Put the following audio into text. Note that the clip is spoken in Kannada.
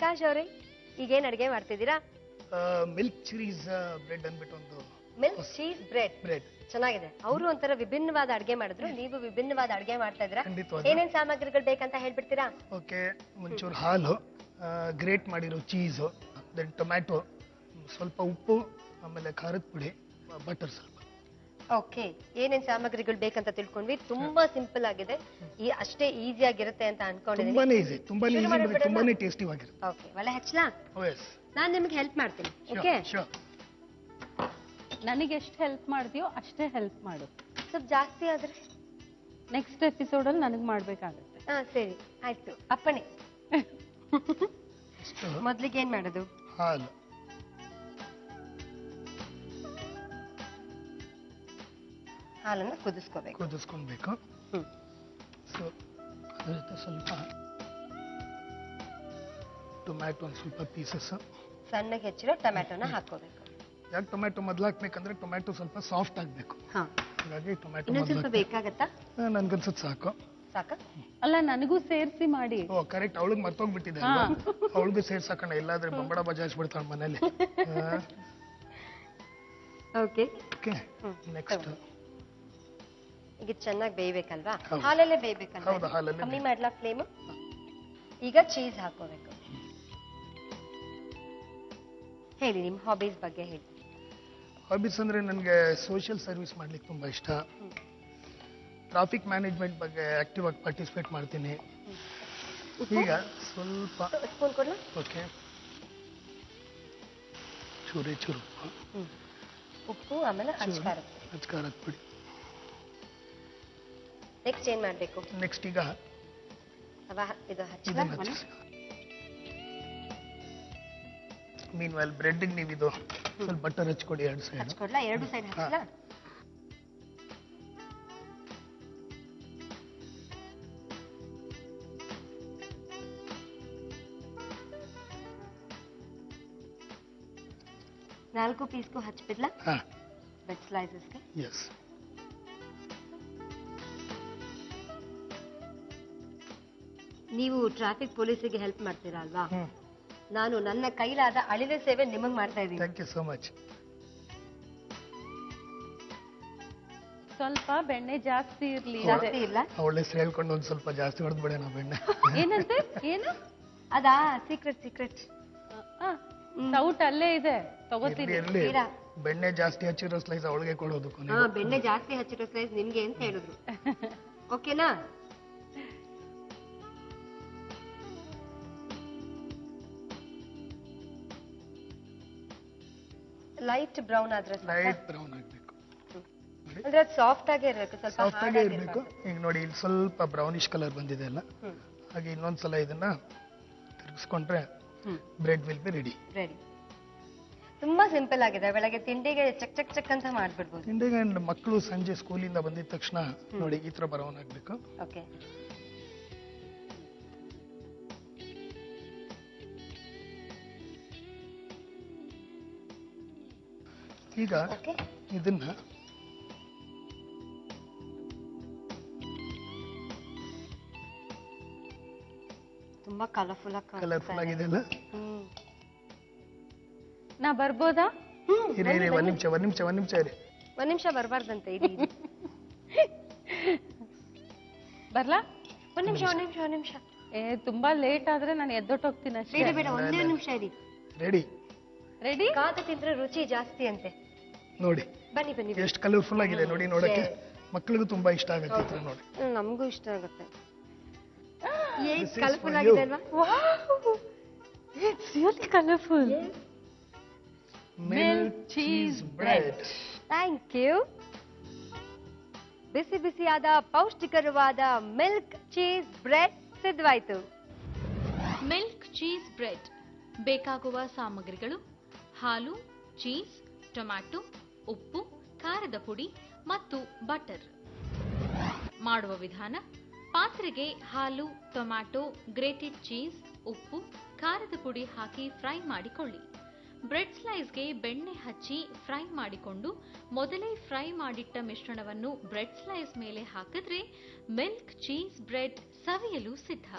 ಪ್ರಕಾಶ್ ಅವರೇ, ಈಗೇನ್ ಅಡಿಗೆ ಮಾಡ್ತಿದ್ದೀರಾ? ಮಿಲ್ಕ್ ಚೀಸ್ ಬ್ರೆಡ್ ಅಂದ್ಬಿಟ್ಟು ಒಂದು ಮಿಲ್ಕ್ ಚೀಸ್ ಬ್ರೆಡ್ ಚೆನ್ನಾಗಿದೆ. ಅವರು ಒಂಥರ ವಿಭಿನ್ನವಾದ ಅಡಿಗೆ ಮಾಡಿದ್ರು, ನೀವು ವಿಭಿನ್ನವಾದ ಅಡಿಗೆ ಮಾಡ್ತಾ ಇದ್ದೀರಾ. ಏನೇನ್ ಸಾಮಗ್ರಿಗಳು ಬೇಕಂತ ಹೇಳ್ಬಿಡ್ತೀರಾ? ಓಕೆ, ಒಂಚೂರು ಹಾಲು, ಗ್ರೇಟ್ ಮಾಡಿರೋ ಚೀಸು, ದೆನ್ ಟೊಮ್ಯಾಟೊ, ಸ್ವಲ್ಪ ಉಪ್ಪು, ಆಮೇಲೆ ಖಾರದ ಪುಡಿ, ಬಟರ್ ಸ್ವಲ್ಪ. ಓಕೆ, ಏನೇನ್ ಸಾಮಗ್ರಿಗಳು ಬೇಕಂತ ತಿಳ್ಕೊಂಡ್ವಿ. ತುಂಬಾ ಸಿಂಪಲ್ ಆಗಿದೆ, ಅಷ್ಟೇ ಈಸಿ ಆಗಿರುತ್ತೆ ಅಂತ ಅನ್ಕೊಂಡಿದ್ದೀನಿ. ತುಂಬಾನೇ ಟೇಸ್ಟಿ ಆಗಿರುತ್ತೆ. ಓಕೆ, ಒಳ್ಳೆ ಹಚ್ಚಲಾ? ಎಸ್, ನಾನು ನಿಮಗೆ ಹೆಲ್ಪ್ ಮಾಡ್ತೀನಿ. ಓಕೆ, ನನಗೆ ಎಷ್ಟು ಹೆಲ್ಪ್ ಮಾಡಿದ್ಯೋ ಅಷ್ಟೇ ಹೆಲ್ಪ್ ಮಾಡು. ಸ್ವಲ್ಪ ಜಾಸ್ತಿ ಆದ್ರೆ ನೆಕ್ಸ್ಟ್ ಎಪಿಸೋಡಲ್ಲಿ ನನಗೆ ಮಾಡ್ಬೇಕಾಗುತ್ತೆ. ಸರಿ ಆಯ್ತು. ಅಪ್ಪಣೆ. ಮೊದ್ಲಿಗೆ ಏನ್ ಮಾಡೋದು? ಹಾಲು, ಹಾಲನ್ನು ಕುದಿಸ್ಕೊಬೇಕು. ಸೊ ಅದ್ರ ಜೊತೆ ಸ್ವಲ್ಪ ಟೊಮ್ಯಾಟೊ, ಒಂದು ಸ್ವಲ್ಪ ಪೀಸಸ್ ಸಣ್ಣಗೆ ಹೆಚ್ಚಿರೋ ಟೊಮ್ಯಾಟೊನ ಹಾಕೋಬೇಕು. ಯಾಕೆ ಟೊಮ್ಯಾಟೊ ಮೊದಲು ಹಾಕ್ಬೇಕಂದ್ರೆ ಟೊಮ್ಯಾಟೊ ಸ್ವಲ್ಪ ಸಾಫ್ಟ್ ಆಗಬೇಕು. ಹಾಗಾಗಿ ಟೊಮ್ಯಾಟೊ ಸ್ವಲ್ಪ ಬೇಕಾಗತ್ತಾ? ನನ್ಗನ್ಸುತ್ತೆ ಸಾಕು. ಸಾಕ? ಅಲ್ಲ, ನನಗೂ ಸೇರಿಸಿ ಮಾಡಿ. ಓ ಕರೆಕ್ಟ್, ಅವಳಿಗೆ ಮರ್ತೋಗ್ಬಿಟ್ಟಿದೆ. ಅವಳಿಗೂ ಸೇರ್ಸಾಕಣ, ಎಲ್ಲಾದ್ರೆ ಬಂಬಡ ಬಜಾಯಿಸ್ಬಿಡ್ತಾಳ ಮನೇಲಿ. ಓಕೆ, ನೆಕ್ಸ್ಟ್ ಈಗ ಚೆನ್ನಾಗಿ ಬೇಯಬೇಕಲ್ವಾ? ಹಾಲಲ್ಲೇ ಬೇಯಬೇಕಲ್ವಾ? ಹೌದು, ಹಾಲಲ್ಲೇ. ಕಮ್ಮಿ ಮಾಡ್ಲಾ ಫ್ಲೇಮ್? ಈಗ ಚೀಸ್ ಹಾಕೋಬೇಕು. ಹೇಳಿ, ನಿಮ್ಮ ಹಾಬೀಸ್ ಬಗ್ಗೆ ಹೇಳಿ. ಹಾಬೀಸ್ ಅಂದ್ರೆ ನನಗೆ ಸೋಷಿಯಲ್ ಸರ್ವಿಸ್ ಮಾಡ್ಲಿಕ್ಕೆ ತುಂಬಾ ಇಷ್ಟ. ಟ್ರಾಫಿಕ್ ಮ್ಯಾನೇಜ್ಮೆಂಟ್ ಬಗ್ಗೆ ಆಕ್ಟಿವ್ ಆಗಿ ಪಾರ್ಟಿಸಿಪೇಟ್ ಮಾಡ್ತೀನಿ. ಈಗ ಸ್ವಲ್ಪ ಸ್ಪೂನ್ ಕೊಡ್ಲಾ? ಓಕೆ, ಚೂರು ಉಪ್ಪು, ಆಮೇಲೆ ಅಚ್ಕಾರದ ಪುಡಿ. ನೆಕ್ಸ್ಟ್ ಏನ್ ಮಾಡ್ಬೇಕು? ನೆಕ್ಸ್ಟ್ ಈಗ ಮೀನ್ ವೈಲ್ ಬ್ರೆಡ್ ನೀವು ಇದು ಸ್ವಲ್ಪ ಬಟರ್ ಹಚ್ಕೊಡಿ. ಎರಡು ಸೈಡ್ ಹಚ್ಚಲಾ? ನಾಲ್ಕು ಪೀಸ್ಗೂ ಹಚ್ಬಿಡ್ಲಾ? ಬ್ರೆಡ್ ಸ್ಲೈಸಸ್ಗೆ. ಎಸ್. ನೀವು ಟ್ರಾಫಿಕ್ ಪೊಲೀಸಿಗೆ ಹೆಲ್ಪ್ ಮಾಡ್ತೀರಾ ಅಲ್ವಾ? ನಾನು ನನ್ನ ಕೈಲಾದ ಅಳಿವೆ ಸೇವೆ ನಿಮಗ್ ಮಾಡ್ತಾ ಇದ್ದೀನಿ. Thank you so much. ಸ್ವಲ್ಪ ಬೆಣ್ಣೆ ಜಾಸ್ತಿ ಇರ್ಲಿ. ಜಾಸ್ತಿ ಇಲ್ಲ? ಅವಳೆ ಹೇಳ್ಕೊಂಡು ಒಂದ್ ಸ್ವಲ್ಪ ಜಾಸ್ತಿ ಹೊಡೆದ್ ಬಿಡೋಣ ಬೆಣ್ಣೆ. ಏನಂತೆ? ಏನು ಅದಾ? ಸೀಕ್ರೆಟ್. ಸೌಟ್ ಅಲ್ಲೇ ಇದೆ, ತಗೋತೀನಿ. ಬೆಣ್ಣೆ ಜಾಸ್ತಿ ಹಚ್ಚಿರೋ ಸ್ಲೈಸ್ ಅವಳಿಗೆ ಕೊಡೋದು. ಬೆಣ್ಣೆ ಜಾಸ್ತಿ ಹಚ್ಚಿರೋ ಸ್ಲೈಸ್ ನಿಮ್ಗೆ ಅಂತ ಹೇಳಿದ್ರು. ಓಕೆನಾ? ಲೈಟ್ ಬ್ರೌನ್ ಆದ್ರೆ ಆಗ್ಬೇಕು. ಅಂದ್ರೆ ಸಾಫ್ಟ್ ಆಗೇ ಇರಬೇಕು, ಸಾಫ್ಟ್ ಆಗೇ ಇರಬೇಕು. ಈಗ ನೋಡಿ, ಇಲ್ಲಿ ಸ್ವಲ್ಪ ಬ್ರೌನಿಶ್ ಕಲರ್ ಬಂದಿದೆ ಅಲ್ಲ, ಹಾಗೆ ಇನ್ನೊಂದ್ಸಲ ಇದನ್ನ ತಿರುಗಿಸ್ಕೊಂಡ್ರೆ ಬ್ರೆಡ್ ವಿಲ್ ಬಿ ರೆಡಿ. ತುಂಬಾ ಸಿಂಪಲ್ ಆಗಿದೆ. ಬೆಳಗ್ಗೆ ತಿಂಡಿಗೆ ಚಕ್ ಅಂತ ಮಾಡ್ಬಿಡ್ಬೋದು. ತಿಂಡಿಗೆ ಮಕ್ಕಳು ಸಂಜೆ ಸ್ಕೂಲಿಂದ ಬಂದಿದ ತಕ್ಷಣ ನೋಡಿ ಈ ತರ ಬ್ರೌನ್ ಆಗ್ಬೇಕು. ಓಕೆ, ಈಗ ಇದನ್ನ ತುಂಬಾ ಕಲರ್ಫುಲ್ ಆಗಿದೆ ಅಲ್ಲ? ನಾ ಬರ್ಬೋದಾ? ಒಂದ್ ನಿಮಿಷ ಬರ್ಬಾರ್ದಂತೆ. ಬರ್ಲಾ? ಒಂದ್ ನಿಮಿಷ. ತುಂಬಾ ಲೇಟ್ ಆದ್ರೆ ನಾನು ಎದ್ದೊಟ್ಟೋಗ್ತೀನಿ ಅಷ್ಟೇ. ಬೇಡ, ಒಂದೇ ನಿಮಿಷ ಇರಿ. ರೆಡಿ? ಕಾದು ತಿಂದ್ರೆ ರುಚಿ ಜಾಸ್ತಿ ಅಂತೆ. ನೋಡಿ, ಬನ್ನಿ. ಎಷ್ಟು ಕಲರ್ಫುಲ್ ಆಗಿದೆ ನೋಡಿ, ನೋಡಕ್ಕೆ ಮಕ್ಕಳಿಗೂ ತುಂಬಾ ಇಷ್ಟ ಆಗುತ್ತೆ. ನೋಡಿ, ನಮಗೂ ಇಷ್ಟ ಆಗುತ್ತೆ. ಕಲರ್ಫುಲ್ ಆಗಿದೆ ಅಲ್ವಾ? It's really colorful. Milk cheese bread. Thank you. ಬಿಸಿಯಾದ ಪೌಷ್ಟಿಕರವಾದ ಮಿಲ್ಕ್ ಚೀಸ್ ಬ್ರೆಡ್ ಸಿದ್ಧವಾಯಿತು. ಮಿಲ್ಕ್ ಚೀಸ್ ಬ್ರೆಡ್ ಬೇಕಾಗುವ ಸಾಮಗ್ರಿಗಳು: ಹಾಲು, ಚೀಸ್, ಟೊಮ್ಯಾಟೊ, ಉಪ್ಪು, ಖಾರದ ಪುಡಿ ಮತ್ತು ಬಟರ್. ಮಾಡುವ ವಿಧಾನ: ಪಾತ್ರೆಗೆ ಹಾಲು, ಟೊಮ್ಯಾಟೊ, ಗ್ರೇಟೆಡ್ ಚೀಸ್, ಉಪ್ಪು, ಖಾರದ ಪುಡಿ ಹಾಕಿ ಫ್ರೈ ಮಾಡಿಕೊಳ್ಳಿ. ಬ್ರೆಡ್ ಸ್ಲೈಸ್ಗೆ ಬೆಣ್ಣೆ ಹಚ್ಚಿ ಫ್ರೈ ಮಾಡಿಕೊಂಡು ಮೊದಲೇ ಫ್ರೈ ಮಾಡಿಟ್ಟ ಮಿಶ್ರಣವನ್ನು ಬ್ರೆಡ್ ಸ್ಲೈಸ್ ಮೇಲೆ ಹಾಕಿದ್ರೆ ಮಿಲ್ಕ್ ಚೀಸ್ ಬ್ರೆಡ್ ಸವಿಯಲು ಸಿದ್ಧ.